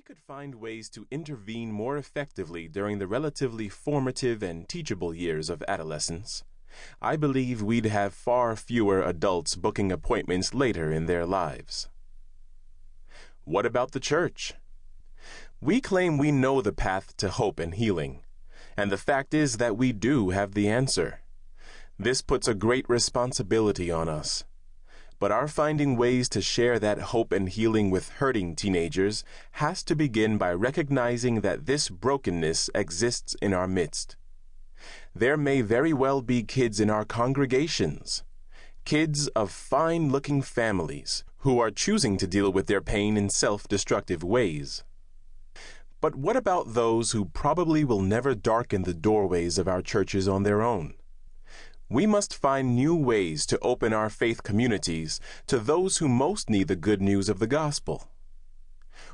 we could find ways to intervene more effectively during the relatively formative and teachable years of adolescence, I believe we'd have far fewer adults booking appointments later in their lives. What about the church? We claim we know the path to hope and healing, and the fact is that we do have the answer. This puts a great responsibility on us. But our finding ways to share that hope and healing with hurting teenagers has to begin by recognizing that this brokenness exists in our midst. There may very well be kids in our congregations, kids of fine-looking families who are choosing to deal with their pain in self-destructive ways. But what about those who probably will never darken the doorways of our churches on their own? We must find new ways to open our faith communities to those who most need the good news of the gospel.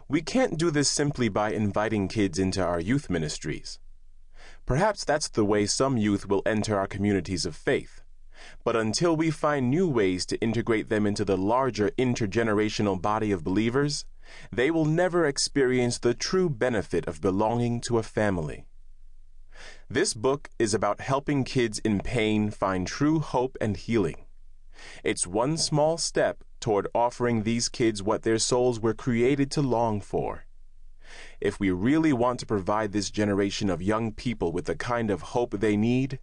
We can't do this simply by inviting kids into our youth ministries. Perhaps that's the way some youth will enter our communities of faith. But until we find new ways to integrate them into the larger intergenerational body of believers, they will never experience the true benefit of belonging to a family. This book is about helping kids in pain find true hope and healing. It's one small step toward offering these kids what their souls were created to long for. If we really want to provide this generation of young people with the kind of hope they need,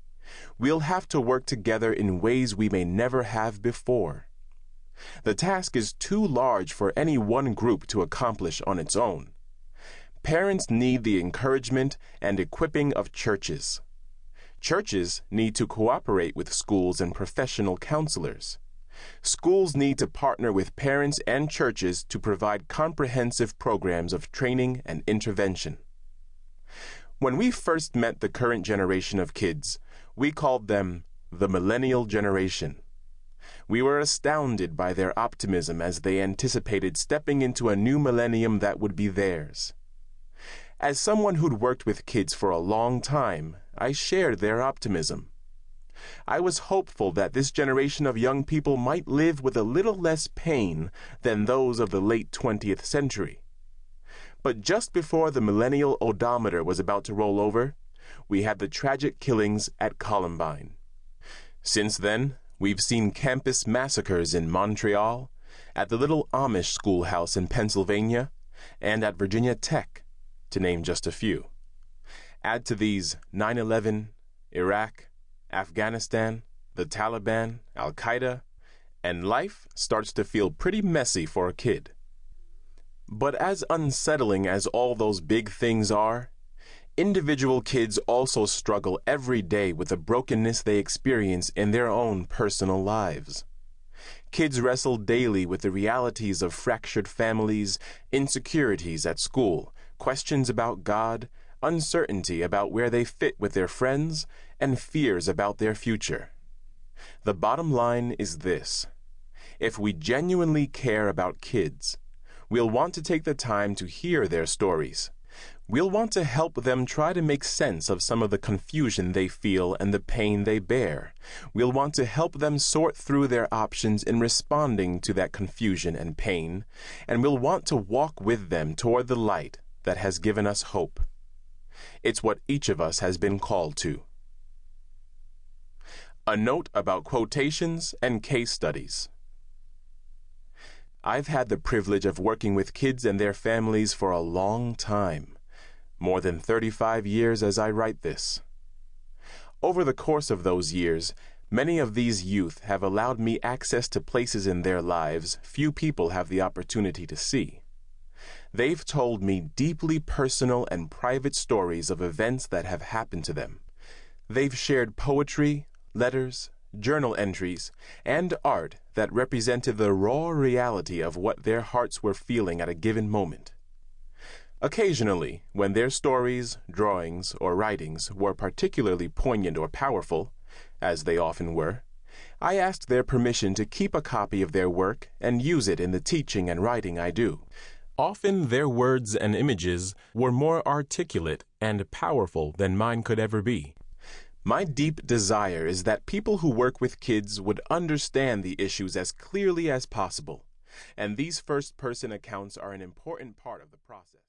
we'll have to work together in ways we may never have before. The task is too large for any one group to accomplish on its own. Parents need the encouragement and equipping of churches. Churches need to cooperate with schools and professional counselors. Schools need to partner with parents and churches to provide comprehensive programs of training and intervention. When we first met the current generation of kids, we called them the millennial generation. We were astounded by their optimism as they anticipated stepping into a new millennium that would be theirs. As someone who'd worked with kids for a long time, I shared their optimism. I was hopeful that this generation of young people might live with a little less pain than those of the late 20th century. But just before the millennial odometer was about to roll over, we had the tragic killings at Columbine. Since then, we've seen campus massacres in Montreal, at the little Amish schoolhouse in Pennsylvania, and at Virginia Tech, to name just a few. Add to these 9/11, Iraq, Afghanistan, the Taliban, Al-Qaeda, and life starts to feel pretty messy for a kid. But as unsettling as all those big things are, individual kids also struggle every day with the brokenness they experience in their own personal lives. Kids wrestle daily with the realities of fractured families, insecurities at school, questions about God, uncertainty about where they fit with their friends, and fears about their future. The bottom line is this: if we genuinely care about kids, we'll want to take the time to hear their stories. We'll want to help them try to make sense of some of the confusion they feel and the pain they bear. We'll want to help them sort through their options in responding to that confusion and pain, and we'll want to walk with them toward the light that has given us hope. It's what each of us has been called to. A note about quotations and case studies. I've had the privilege of working with kids and their families for a long time, more than 35 years as I write this. Over the course of those years, many of these youth have allowed me access to places in their lives few people have the opportunity to see. They've told me deeply personal and private stories of events that have happened to them. They've shared poetry, letters, journal entries, and art that represented the raw reality of what their hearts were feeling at a given moment. Occasionally, when their stories, drawings, or writings were particularly poignant or powerful, as they often were, I asked their permission to keep a copy of their work and use it in the teaching and writing I do. Often their words and images were more articulate and powerful than mine could ever be. My deep desire is that people who work with kids would understand the issues as clearly as possible, and these first-person accounts are an important part of the process.